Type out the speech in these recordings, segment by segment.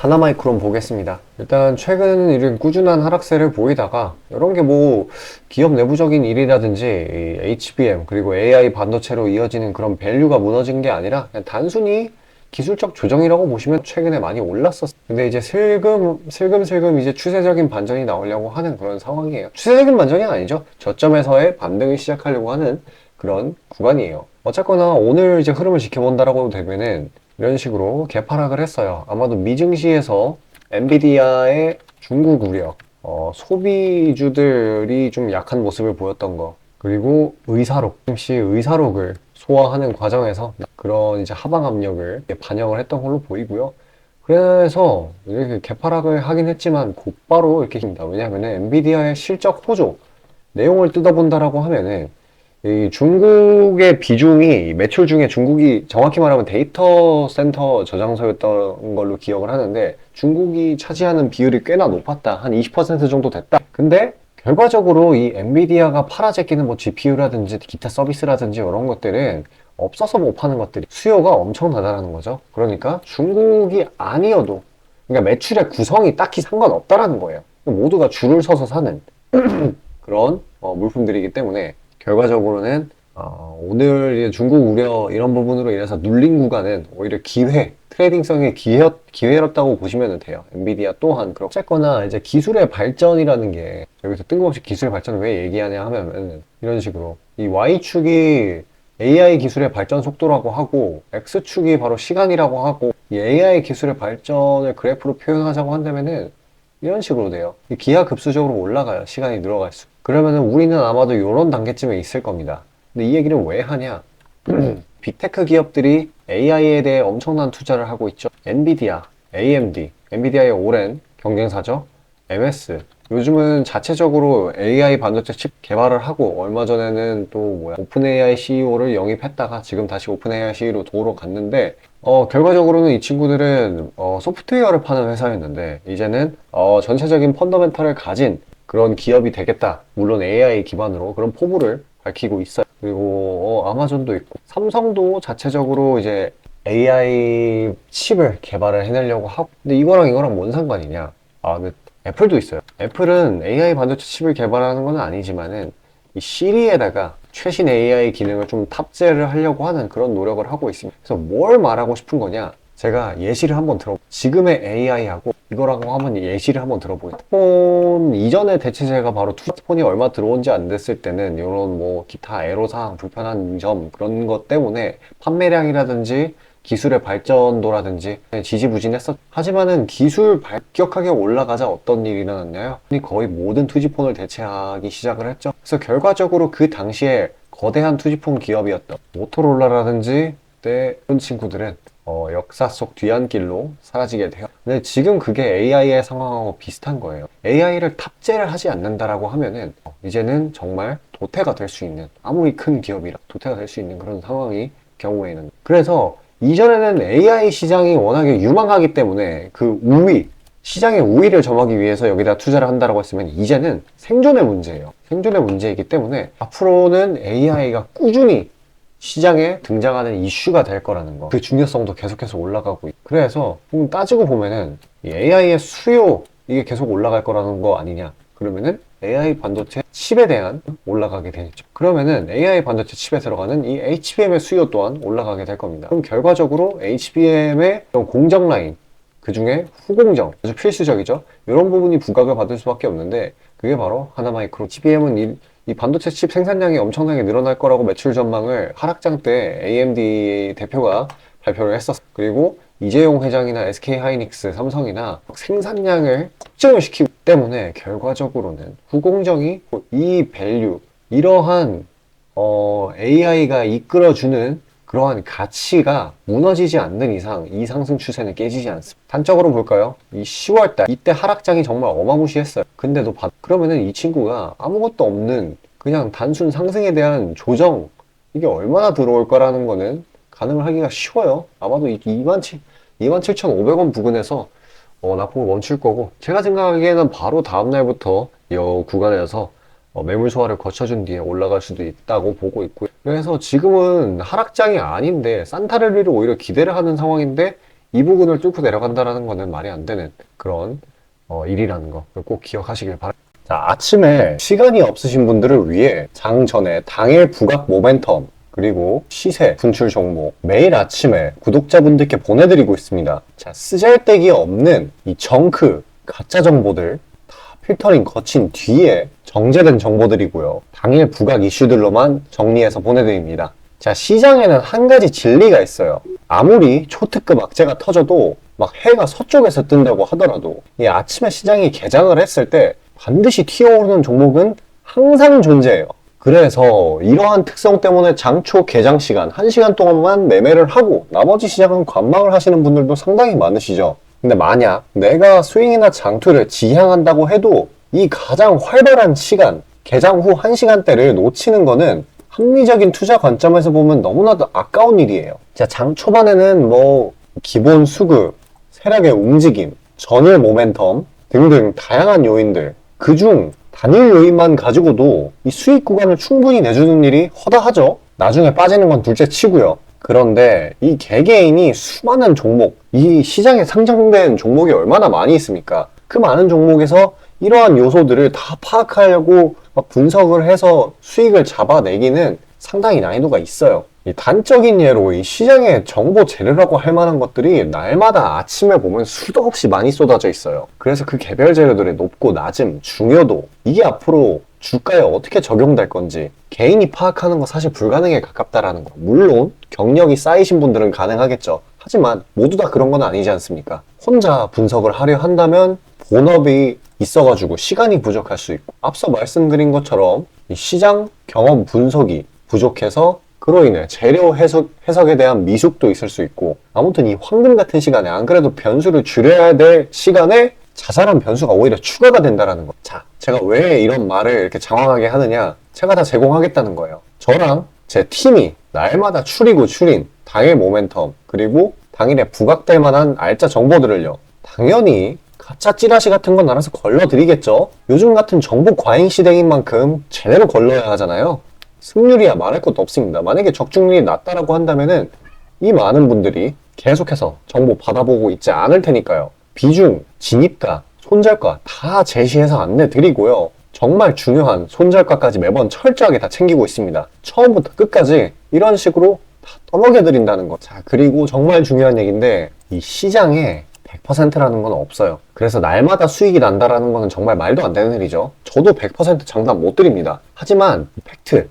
하나마이크론 보겠습니다. 일단 최근 이런 꾸준한 하락세를 보이다가 이런 게 뭐 기업 내부적인 일이라든지 이 HBM 그리고 AI 반도체로 이어지는 그런 밸류가 무너진 게 아니라 그냥 단순히 기술적 조정이라고 보시면 최근에 많이 올랐었어요. 근데 이제 슬금 이제 추세적인 반전이 나오려고 하는 그런 상황이에요. 추세적인 반전이 아니죠. 저점에서의 반등을 시작하려고 하는 그런 구간이에요. 어쨌거나 오늘 이제 흐름을 지켜본다라고 되면은 이런 식으로 개파락을 했어요. 아마도 미증시에서 엔비디아의 중국 우려, 소비주들이 좀 약한 모습을 보였던 거, 그리고 의사록, 혹시 의사록을 소화하는 과정에서 그런 이제 하방 압력을 반영을 했던 걸로 보이고요. 그래서 이렇게 개파락을 하긴 했지만 곧바로 이렇게 힘니다. 왜냐하면 엔비디아의 실적 호조 내용을 뜯어본다라고 하면은 이 중국의 비중이 매출 중에 중국이 정확히 말하면 데이터 센터 저장소였던 걸로 기억을 하는데 중국이 차지하는 비율이 꽤나 높았다. 한 20% 정도 됐다. 근데 결과적으로 이 엔비디아가 팔아제끼는 뭐 GPU라든지 기타 서비스라든지 이런 것들은 없어서 못 파는 것들이 수요가 엄청나다라는 거죠. 그러니까 중국이 아니어도 그러니까 매출의 구성이 딱히 상관없다라는 거예요. 모두가 줄을 서서 사는 그런 물품들이기 때문에 결과적으로는 오늘 중국 우려 이런 부분으로 인해서 눌린 구간은 오히려 트레이딩성의 기회였다고 보시면 돼요. 엔비디아 또한 그렇고 어쨌거나 이제 기술의 발전이라는 게 여기서 뜬금없이 기술 발전을 왜 얘기하냐 하면 이런 식으로 이 Y축이 AI 기술의 발전 속도라고 하고 X축이 바로 시간이라고 하고 이 AI 기술의 발전을 그래프로 표현하자고 한다면은 이런 식으로 돼요. 기하급수적으로 올라가요. 시간이 늘어갈수록. 그러면은 우리는 아마도 이런 단계쯤에 있을 겁니다. 근데 이 얘기를 왜 하냐? 빅테크 기업들이 AI에 대해 엄청난 투자를 하고 있죠. 엔비디아, AMD, 엔비디아의 오랜 경쟁사죠. MS. 요즘은 자체적으로 AI 반도체 칩 개발을 하고 얼마 전에는 또 오픈 AI CEO를 영입했다가 지금 다시 오픈 AI CEO로 도우러 갔는데 결과적으로는 이 친구들은 소프트웨어를 파는 회사였는데 이제는 전체적인 펀더멘탈을 가진 그런 기업이 되겠다. 물론 AI 기반으로 그런 포부를 밝히고 있어요. 그리고 아마존도 있고 삼성도 자체적으로 이제 AI 칩을 개발을 해내려고 하고 근데 이거랑 뭔 상관이냐? 근데 애플도 있어요. 애플은 AI 반도체 칩을 개발하는 건 아니지만은 이 시리에다가 최신 AI 기능을 좀 탑재를 하려고 하는 그런 노력을 하고 있습니다. 그래서 뭘 말하고 싶은 거냐? 제가 예시를 한번 지금의 AI하고 이거라고 한번 예시를 한번 들어보겠습니다. 스마트폰 이전의 대체제가 바로 스마트폰이 얼마 들어온지 안 됐을 때는 이런 뭐 기타 애로사항, 불편한 점 그런 것 때문에 판매량이라든지 기술의 발전도라든지 지지부진했었죠. 하지만은 기술 급격하게 올라가자 어떤 일이 일어났냐요? 거의 모든 투지폰을 대체하기 시작을 했죠. 그래서 결과적으로 그 당시에 거대한 투지폰 기업이었던 모토로라라든지 그때 그런 친구들은 역사 속 뒤안길로 사라지게 돼요. 근데 지금 그게 AI의 상황하고 비슷한 거예요. AI를 탑재를 하지 않는다라고 하면은 이제는 정말 도태가 될 수 있는 아무리 큰 기업이라 도태가 될 수 있는 그런 상황이 경우에는 그래서 이전에는 AI 시장이 워낙에 유망하기 때문에 그 시장의 우위를 점하기 위해서 여기다 투자를 한다고 했으면 이제는 생존의 문제예요. 생존의 문제이기 때문에 앞으로는 AI가 꾸준히 시장에 등장하는 이슈가 될 거라는 거. 그 중요성도 계속해서 올라가고 있고. 그래서 따지고 보면은 이 AI의 수요 이게 계속 올라갈 거라는 거 아니냐. 그러면은 AI 반도체 칩에 대한 올라가게 되겠죠. 그러면은 AI 반도체 칩에 들어가는 이 HBM의 수요 또한 올라가게 될 겁니다. 그럼 결과적으로 HBM의 공정 라인, 그 중에 후공정, 아주 필수적이죠. 이런 부분이 부각을 받을 수밖에 없는데 그게 바로 하나마이크로. HBM은 이 반도체 칩 생산량이 엄청나게 늘어날 거라고 매출 전망을 하락장 때 AMD 대표가 발표를 했었어요. 그리고 이재용 회장이나 SK하이닉스, 삼성이나 생산량을 확정을 시키기 때문에 결과적으로는 후공정이 이 밸류, 이러한 AI가 이끌어주는 그러한 가치가 무너지지 않는 이상 이 상승 추세는 깨지지 않습니다. 단적으로 볼까요? 이 10월달 이때 하락장이 정말 어마무시했어요. 근데도 그러면은 이 친구가 아무것도 없는 그냥 단순 상승에 대한 조정 이게 얼마나 들어올 거라는 거는 가능을 하기가 쉬워요. 아마도 27,500원 부근에서 납품을 멈출 거고 제가 생각하기에는 바로 다음날부터 이 구간에서 매물 소화를 거쳐준 뒤에 올라갈 수도 있다고 보고 있고요. 그래서 지금은 하락장이 아닌데 산타랠리를 오히려 기대를 하는 상황인데 이 부분을 뚫고 내려간다는 거는 말이 안 되는 그런 일이라는 거 꼭 기억하시길 바랍니다. 자, 아침에 시간이 없으신 분들을 위해 장 전에 당일 부각 모멘텀 그리고 시세 분출 종목 매일 아침에 구독자분들께 보내드리고 있습니다. 자, 쓰잘데기 없는 이 정크 가짜 정보들 다 필터링 거친 뒤에 정제된 정보들이고요. 당일 부각 이슈들로만 정리해서 보내드립니다. 자, 시장에는 한 가지 진리가 있어요. 아무리 초특급 악재가 터져도 막 해가 서쪽에서 뜬다고 하더라도 이 아침에 시장이 개장을 했을 때 반드시 튀어오르는 종목은 항상 존재해요. 그래서 이러한 특성 때문에 장초 개장 시간 1시간 동안만 매매를 하고 나머지 시장은 관망을 하시는 분들도 상당히 많으시죠. 근데 만약 내가 스윙이나 장투를 지향한다고 해도 이 가장 활발한 시간, 개장 후 1시간대를 놓치는 거는 합리적인 투자 관점에서 보면 너무나도 아까운 일이에요. 자, 장 초반에는 뭐 기본 수급, 세력의 움직임, 전일 모멘텀 등등 다양한 요인들, 그중 단일 요인만 가지고도 이 수익 구간을 충분히 내주는 일이 허다하죠. 나중에 빠지는 건 둘째 치고요. 그런데 이 개개인이 수많은 종목, 이 시장에 상장된 종목이 얼마나 많이 있습니까? 그 많은 종목에서 이러한 요소들을 다 파악하려고 막 분석을 해서 수익을 잡아내기는 상당히 난이도가 있어요. 이 단적인 예로 이 시장에 정보 재료라고 할 만한 것들이 날마다 아침에 보면 수도 없이 많이 쏟아져 있어요. 그래서 그 개별 재료들의 높고 낮음, 중요도 이게 앞으로 주가에 어떻게 적용될 건지 개인이 파악하는 거 사실 불가능에 가깝다라는 거. 물론 경력이 쌓이신 분들은 가능하겠죠. 하지만 모두 다 그런 건 아니지 않습니까? 혼자 분석을 하려 한다면 본업이 있어가지고 시간이 부족할 수 있고 앞서 말씀드린 것처럼 이 시장 경험 분석이 부족해서 그로 인해 재료 해석에 대한 미숙도 있을 수 있고 아무튼 이 황금 같은 시간에 안 그래도 변수를 줄여야 될 시간에 자잘한 변수가 오히려 추가가 된다는 거. 자, 제가 왜 이런 말을 이렇게 장황하게 하느냐? 제가 다 제공하겠다는 거예요. 저랑 제 팀이 날마다 추린 당일 모멘텀 그리고 당일에 부각될 만한 알짜 정보들을요. 당연히 가짜 찌라시 같은 건 알아서 걸러드리겠죠. 요즘 같은 정보 과잉 시대인 만큼 제대로 걸러야 하잖아요. 승률이야 말할 것도 없습니다. 만약에 적중률이 낮다라고 한다면은 이 많은 분들이 계속해서 정보 받아보고 있지 않을 테니까요. 비중, 진입가, 손절가 다 제시해서 안내 드리고요. 정말 중요한 손절가까지 매번 철저하게 다 챙기고 있습니다. 처음부터 끝까지 이런 식으로 다 떠먹여 드린다는 거. 자, 그리고 정말 중요한 얘기인데 이 시장에 100%라는 건 없어요. 그래서 날마다 수익이 난다라는 거는 정말 말도 안 되는 일이죠. 저도 100% 장담 못 드립니다. 하지만 팩트를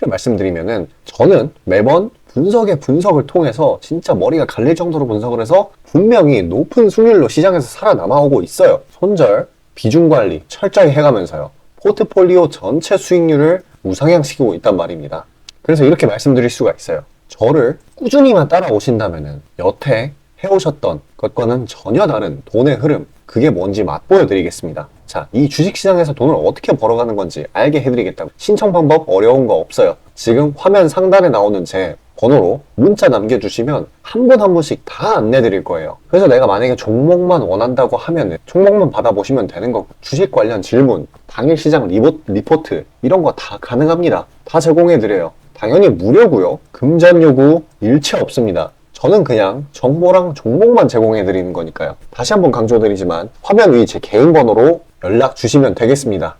말씀드리면은 저는 매번 분석을 통해서 진짜 머리가 갈릴 정도로 분석을 해서 분명히 높은 수익률로 시장에서 살아남아오고 있어요. 손절, 비중 관리 철저히 해가면서요. 포트폴리오 전체 수익률을 우상향시키고 있단 말입니다. 그래서 이렇게 말씀드릴 수가 있어요. 저를 꾸준히만 따라오신다면은 여태 해오셨던 것과는 전혀 다른 돈의 흐름, 그게 뭔지 맛보여 드리겠습니다. 자, 이 주식시장에서 돈을 어떻게 벌어가는 건지 알게 해드리겠다고. 신청 방법 어려운 거 없어요. 지금 화면 상단에 나오는 제 번호로 문자 남겨주시면 한 분 한 분씩 다 안내드릴 거예요. 그래서 내가 만약에 종목만 원한다고 하면은 종목만 받아보시면 되는 거고 주식 관련 질문, 당일 시장 리포트 이런 거 다 가능합니다. 다 제공해드려요. 당연히 무료고요. 금전 요구 일체 없습니다. 저는 그냥 정보랑 종목만 제공해드리는 거니까요. 다시 한번 강조드리지만 화면 위 제 개인 번호로 연락 주시면 되겠습니다.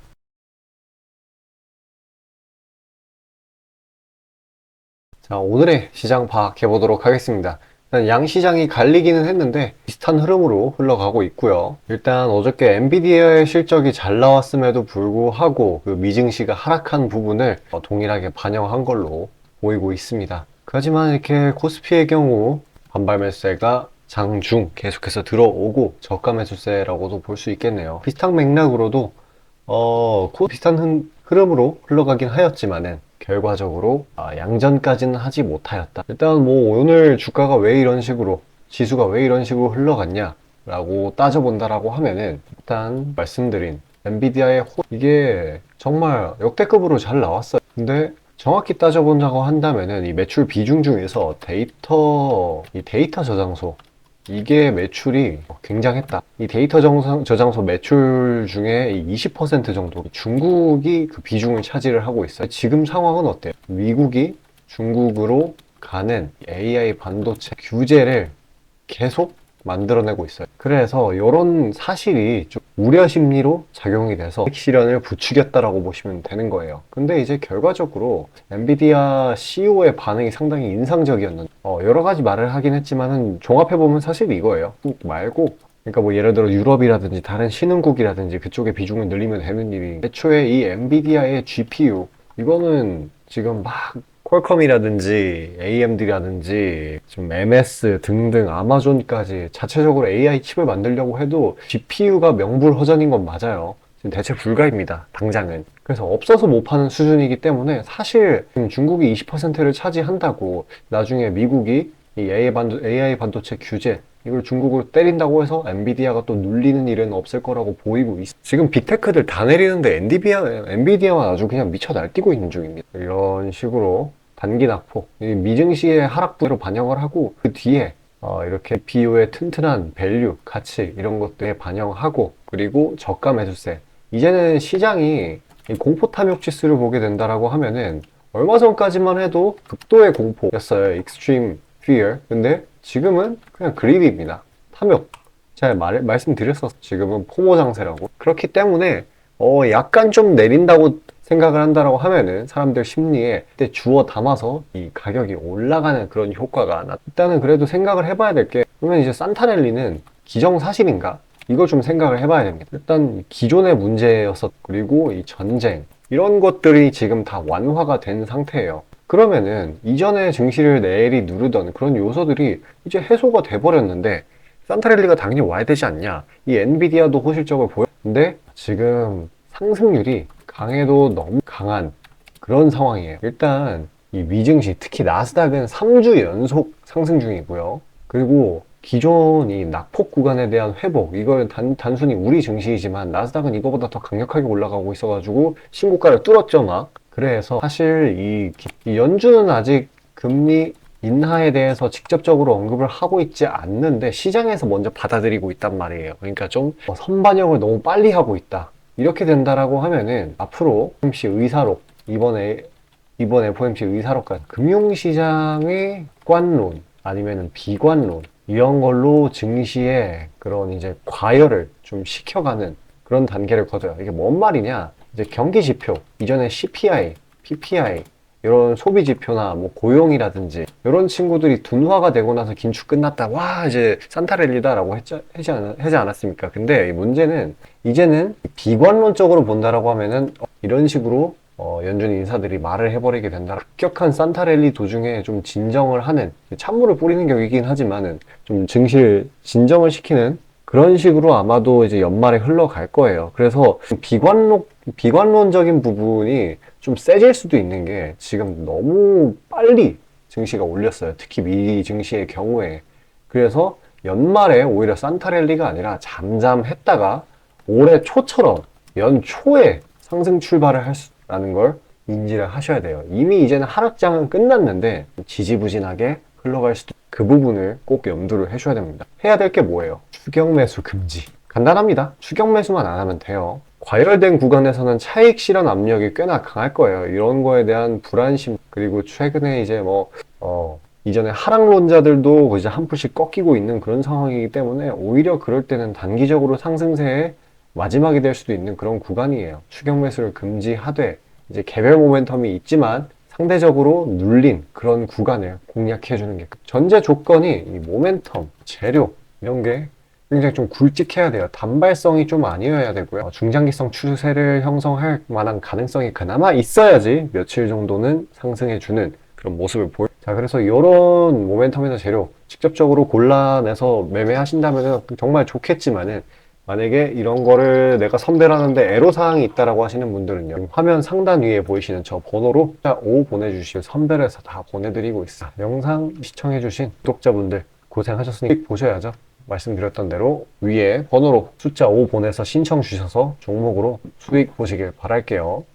자, 오늘의 시장 파악해 보도록 하겠습니다. 일단 양시장이 갈리기는 했는데 비슷한 흐름으로 흘러가고 있고요. 일단 어저께 엔비디아의 실적이 잘 나왔음에도 불구하고 그 미증시가 하락한 부분을 동일하게 반영한 걸로 보이고 있습니다. 하지만 이렇게 코스피의 경우 반발 매수세가 장중 계속해서 들어오고 저가 매수세라고도 볼 수 있겠네요. 비슷한 맥락으로도 비슷한 흐름으로 흘러가긴 하였지만은 결과적으로 양전까지는 하지 못하였다. 일단 뭐 오늘 주가가 왜 이런 식으로 지수가 왜 이런 식으로 흘러갔냐 라고 따져본다라고 하면은 일단 말씀드린 엔비디아의 이게 정말 역대급으로 잘 나왔어요. 근데 정확히 따져본다고 한다면은 이 매출 비중 중에서 이 데이터 저장소 이게 매출이 굉장했다. 이 데이터 저장소 매출 중에 20% 정도 중국이 그 비중을 차지를 하고 있어요. 지금 상황은 어때요? 미국이 중국으로 가는 AI 반도체 규제를 계속 만들어내고 있어요. 그래서 이런 사실이 좀 우려 심리로 작용이 돼서 실현을 부추겼다라고 보시면 되는 거예요. 근데 이제 결과적으로 엔비디아 CEO의 반응이 상당히 인상적이었는데 여러 가지 말을 하긴 했지만은 종합해보면 사실 이거예요. 말고 그러니까 뭐 예를 들어 유럽이라든지 다른 신흥국이라든지 그쪽에 비중을 늘리면 되는 일이 애초에 이 엔비디아의 GPU 이거는 지금 막 퀄컴이라든지 AMD라든지 좀 MS 등등 아마존까지 자체적으로 AI 칩을 만들려고 해도 GPU가 명불허전인 건 맞아요. 지금 대체 불가입니다. 당장은. 그래서 없어서 못 파는 수준이기 때문에 사실 중국이 20%를 차지한다고 나중에 미국이 이 AI 반도체 규제 이걸 중국을 때린다고 해서 엔비디아가 또 눌리는 일은 없을 거라고 보이고 있어. 지금 빅테크들 다 내리는데 엔비디아만 아주 그냥 미쳐 날뛰고 있는 중입니다. 이런 식으로 단기 낙폭, 미증시의 하락부로 반영을 하고 그 뒤에 이렇게 BO의 튼튼한 밸류, 가치 이런 것들에 반영하고 그리고 저가 매수세. 이제는 시장이 공포 탐욕 지수를 보게 된다라고 하면은 얼마 전까지만 해도 극도의 공포였어요. Extreme Fear. 근데 지금은 그냥 그리드입니다. 탐욕. 제가 말씀드렸었어요. 지금은 포모 장세라고. 그렇기 때문에 약간 좀 내린다고 생각을 한다라고 하면은 사람들 심리에 그때 주워 담아서 이 가격이 올라가는 그런 효과가 일단은 그래도 생각을 해봐야 될 게 그러면 이제 산타랠리는 기정사실인가? 이걸 좀 생각을 해봐야 됩니다. 일단 기존의 문제였었 그리고 이 전쟁 이런 것들이 지금 다 완화가 된 상태예요. 그러면은 이전에 증시를 내리 누르던 그런 요소들이 이제 해소가 돼버렸는데 산타랠리가 당연히 와야 되지 않냐. 이 엔비디아도 호실적을 보였는데 지금 상승률이 강해도 너무 강한 그런 상황이에요. 일단 이 미증시 특히 나스닥은 3주 연속 상승 중이고요. 그리고 기존 이 낙폭 구간에 대한 회복 이걸 단순히 우리 증시이지만 나스닥은 이거보다 더 강력하게 올라가고 있어가지고 신고가를 뚫었죠 막. 그래서 사실 이 연준은 아직 금리 인하에 대해서 직접적으로 언급을 하고 있지 않는데 시장에서 먼저 받아들이고 있단 말이에요. 그러니까 좀 선반영을 너무 빨리 하고 있다. 이렇게 된다라고 하면은 앞으로 FOMC 의사록 이번 FOMC 의사록까지 금융시장의 관론 아니면은 비관론 이런 걸로 증시에 그런 이제 과열을 좀 시켜가는 그런 단계를 거둬요. 이게 뭔 말이냐? 이제 경기 지표 이전에 CPI, PPI 이런 소비 지표나 뭐 고용이라든지 이런 친구들이 둔화가 되고 나서 긴축 끝났다. 와 이제 산타랠리다라고 하지 않았습니까? 근데 문제는 이제는 비관론적으로 본다라고 하면은 이런 식으로 연준 인사들이 말을 해버리게 된다. 급격한 산타랠리 도중에 좀 진정을 하는 찬물을 뿌리는 격이긴 하지만은 좀 증시를 진정을 시키는 그런 식으로 아마도 이제 연말에 흘러갈 거예요. 그래서 비관론적인 부분이 좀 세질 수도 있는 게 지금 너무 빨리 증시가 올렸어요. 특히 미 증시의 경우에. 그래서 연말에 오히려 산타랠리가 아니라 잠잠했다가 올해 초처럼 연초에 상승 출발을 할 수라는 걸 인지를 하셔야 돼요. 이미 이제는 하락장은 끝났는데 지지부진하게 흘러갈 수도 그 부분을 꼭 염두를 해줘야 됩니다. 해야 될 게 뭐예요? 추격 매수 금지. 간단합니다. 추격 매수만 안 하면 돼요. 과열된 구간에서는 차익 실현 압력이 꽤나 강할 거예요. 이런 거에 대한 불안심 그리고 최근에 이제 이전에 하락론자들도 이제 한 푼씩 꺾이고 있는 그런 상황이기 때문에 오히려 그럴 때는 단기적으로 상승세의 마지막이 될 수도 있는 그런 구간이에요. 추격 매수를 금지하되 이제 개별 모멘텀이 있지만 상대적으로 눌린 그런 구간을 공략해주는 게 전제 조건이 이 모멘텀, 재료 이런 게 굉장히 좀 굵직해야 돼요. 단발성이 좀 아니어야 되고요. 중장기성 추세를 형성할 만한 가능성이 그나마 있어야지 며칠 정도는 상승해주는 그런 모습을 자, 그래서 이런 모멘텀이나 재료 직접적으로 골라내서 매매하신다면 정말 좋겠지만은 만약에 이런 거를 내가 선별하는데 애로사항이 있다라고 하시는 분들은요, 화면 상단 위에 보이시는 저 번호로 숫자 5 보내주시면 선별해서 다 보내드리고 있어요. 영상 시청해주신 구독자분들 고생하셨으니 보셔야죠. 말씀드렸던 대로 위에 번호로 숫자 5 보내서 신청 주셔서 종목으로 수익 보시길 바랄게요.